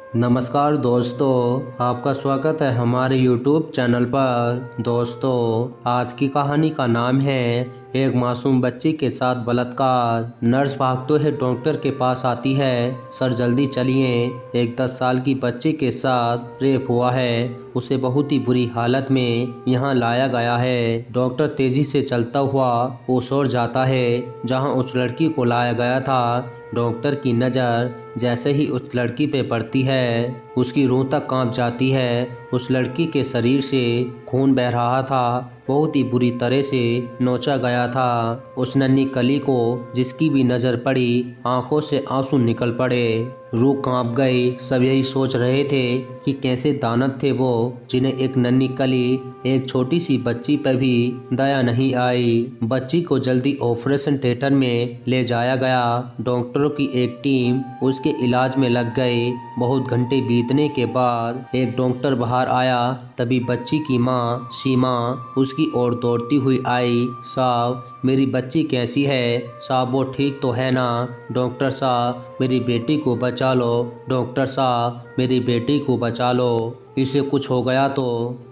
नमस्कार दोस्तों, आपका स्वागत है हमारे YouTube चैनल पर। दोस्तों, आज की कहानी का नाम है एक मासूम बच्ची के साथ बलात्कार। नर्स भागते हुए डॉक्टर के पास आती है। सर जल्दी चलिए, एक 10 साल की बच्ची के साथ रेप हुआ है। उसे बहुत ही बुरी हालत में यहाँ लाया गया है। डॉक्टर तेजी से चलता हुआ उस ओर जाता है जहाँ उस लड़की को लाया गया था। डॉक्टर की नज़र जैसे ही उस लड़की पे पड़ती है, उसकी रूह तक कांप जाती है। उस लड़की के शरीर से खून बह रहा था, बहुत ही बुरी तरह से नोचा गया था। उस नन्ही कली को जिसकी भी नज़र पड़ी, आंखों से आंसू निकल पड़े, रूह कांप गई। सब यही सोच रहे थे कि कैसे दानव थे वो, जिन्हें एक नन्ही कली, एक छोटी सी बच्ची पर भी दया नहीं आई। बच्ची को जल्दी ऑपरेशन थिएटर में ले जाया गया। डॉक्टरों की एक टीम उसके इलाज में लग गई। बहुत घंटे बीतने के बाद एक डॉक्टर बाहर आया। तभी बच्ची की माँ सीमा उसकी ओर दौड़ती हुई आई। साहब, मेरी बच्ची कैसी है? साहब, वो ठीक तो है ना? डॉक्टर साहब, मेरी बेटी को बचा लो। डॉक्टर साहब, मेरी बेटी को बचा लो। इसे कुछ हो गया तो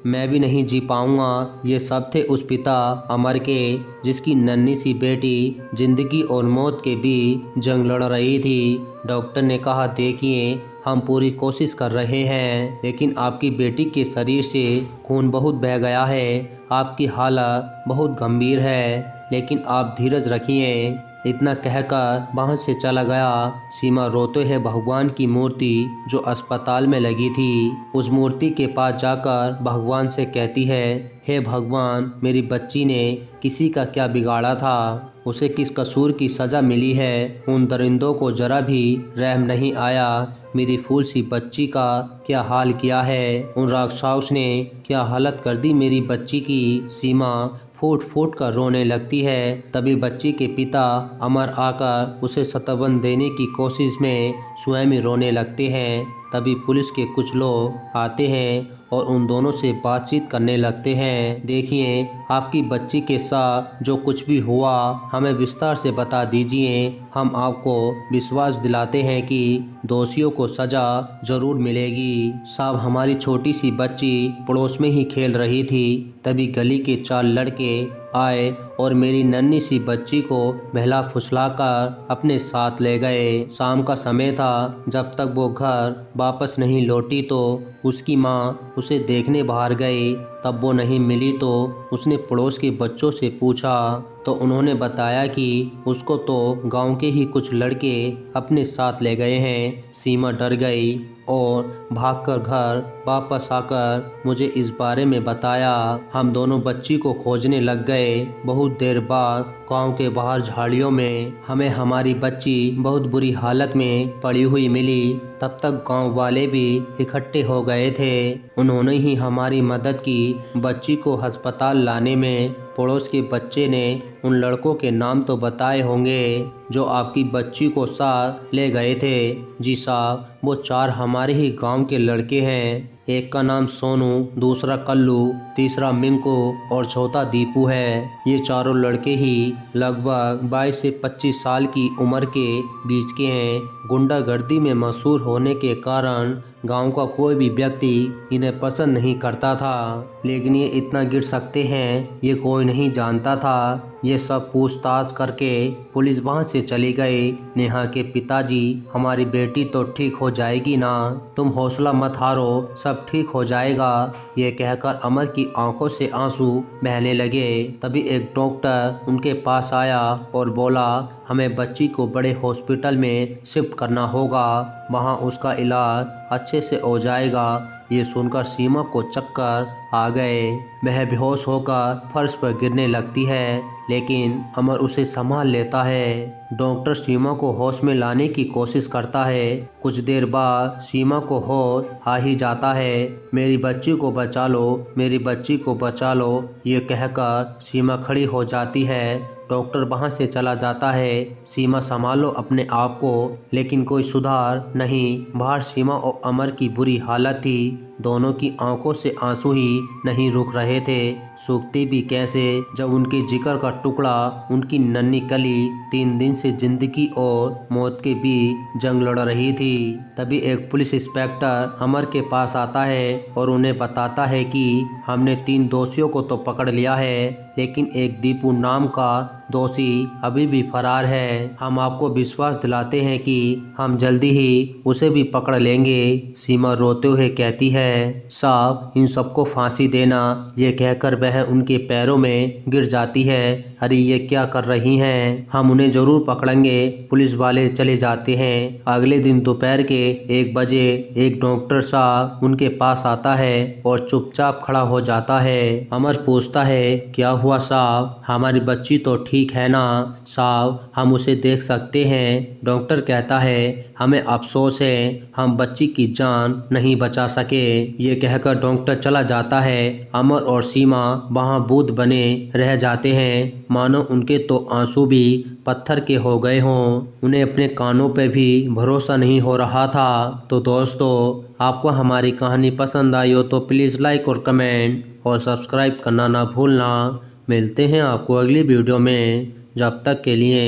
मैं भी नहीं जी पाऊंगा। ये सब थे उस पिता अमर के, जिसकी नन्ही सी बेटी जिंदगी और मौत के बीच जंग लड़ रही थी। डॉक्टर ने कहा, देखिए, हम पूरी कोशिश कर रहे हैं, लेकिन आपकी बेटी के शरीर से खून बहुत बह गया है। आपकी हालत बहुत गंभीर है, लेकिन आप धीरज रखिए। इतना कहकर वहाँ से चला गया। सीमा रोते है भगवान की मूर्ति जो अस्पताल में लगी थी, उस मूर्ति के पास जाकर भगवान से कहती है, हे भगवान, मेरी बच्ची ने किसी का क्या बिगाड़ा था? उसे किस कसूर की सज़ा मिली है? उन दरिंदों को जरा भी रहम नहीं आया। मेरी फूल सी बच्ची का क्या हाल किया है? उन राक्षस ने क्या हालत कर दी मेरी बच्ची की? सीमा फूट फूट कर रोने लगती है। तभी बच्ची के पिता अमर आकर उसे सतबंद देने की कोशिश में स्वयं ही रोने लगते हैं। तभी पुलिस के कुछ लोग आते हैं और उन दोनों से बातचीत करने लगते हैं। देखिए, आपकी बच्ची के साथ जो कुछ भी हुआ, हमें विस्तार से बता दीजिए। हम आपको विश्वास दिलाते हैं कि दोषियों को सजा जरूर मिलेगी। साहब, हमारी छोटी सी बच्ची पड़ोस में ही खेल रही थी। तभी गली के 4 लड़के आए और मेरी नन्ही सी बच्ची को बहला फुसलाकर अपने साथ ले गए। शाम का समय था। जब तक वो घर वापस नहीं लौटी तो उसकी माँ उसे देखने बाहर गई। तब वो नहीं मिली तो उसने पड़ोस के बच्चों से पूछा तो उन्होंने बताया कि उसको तो गांव के ही कुछ लड़के अपने साथ ले गए हैं। सीमा डर गई और भागकर घर वापस आकर मुझे इस बारे में बताया। हम दोनों बच्ची को खोजने लग गए। बहुत देर बाद गांव के बाहर झाड़ियों में हमें हमारी बच्ची बहुत बुरी हालत में पड़ी हुई मिली। तब तक गांव वाले भी इकट्ठे हो गए थे। उन्होंने ही हमारी मदद की। बच्ची को अस्पताल लाने में पड़ोस के बच्चे ने उन लड़कों के नाम तो बताए होंगे जो आपकी बच्ची को साथ ले गए थे। जी साहब, वो 4 हमारे ही गांव के लड़के हैं। एक का नाम सोनू, दूसरा कल्लू, तीसरा मिंकू और चौथा दीपू है। ये चारों लड़के ही लगभग 22 से 25 साल की उम्र के बीच के हैं। गुंडागर्दी में मशहूर होने के कारण गांव का कोई भी व्यक्ति इन्हें पसंद नहीं करता था, लेकिन ये इतना गिर सकते हैं ये कोई नहीं जानता था। ये सब पूछताछ करके पुलिस वहाँ से चली गई। नेहा के पिताजी, हमारी बेटी तो ठीक हो जाएगी ना, तुम हौसला मत हारो, सब ठीक हो जाएगा, ये कहकर अमर की आंखों से आंसू बहने लगे। तभी एक डॉक्टर उनके पास आया और बोला, हमें बच्ची को बड़े हॉस्पिटल में शिफ्ट करना होगा, वहाँ उसका इलाज अच्छे से हो जाएगा। ये सुनकर सीमा को चक्कर आ गए। वह बेहोश होकर फर्श पर गिरने लगती है, लेकिन अमर उसे संभाल लेता है। डॉक्टर सीमा को होश में लाने की कोशिश करता है। कुछ देर बाद सीमा को होश आ ही जाता है। मेरी बच्ची को बचा लो, मेरी बच्ची को बचा लो, ये कहकर सीमा खड़ी हो जाती है। डॉक्टर वहाँ से चला जाता है। सीमा, संभालो अपने आप को। लेकिन कोई सुधार नहीं। बाहर सीमा और अमर की बुरी हालत थी। दोनों की आंखों से आंसू ही नहीं रुक रहे थे, सूखते भी कैसे जब उनके जिगर का टुकड़ा, उनकी नन्ही कली 3 दिन से जिंदगी और मौत के बीच जंग लड़ रही थी। तभी एक पुलिस इंस्पेक्टर अमर के पास आता है और उन्हें बताता है कि हमने 3 दोषियों को तो पकड़ लिया है, लेकिन एक दीपू नाम का दोषी अभी भी फरार है। हम आपको विश्वास दिलाते हैं कि हम जल्दी ही उसे भी पकड़ लेंगे। सीमा रोते हुए कहती है, साहब इन सबको फांसी देना। ये कहकर वह उनके पैरों में गिर जाती है। अरे ये क्या कर रही हैं? हम उन्हें जरूर पकड़ेंगे। पुलिस वाले चले जाते हैं। अगले दिन दोपहर के 1 बजे एक डॉक्टर साहब उनके पास आता है और चुपचाप खड़ा हो जाता है। अमर पूछता है, क्या हुआ साहब? हमारी बच्ची तो ठीक है ना साहब? हम उसे देख सकते हैं? डॉक्टर कहता है, हमें अफसोस है, हम बच्ची की जान नहीं बचा सके। ये कहकर डॉक्टर चला जाता है। अमर और सीमा वहां भूत बने रह जाते हैं, मानो उनके तो आंसू भी पत्थर के हो गए हों। उन्हें अपने कानों पे भी भरोसा नहीं हो रहा था। तो दोस्तों, आपको हमारी कहानी पसंद आई हो तो प्लीज़ लाइक और कमेंट और सब्सक्राइब करना ना भूलना। मिलते हैं आपको अगली वीडियो में। जब तक के लिए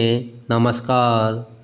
नमस्कार।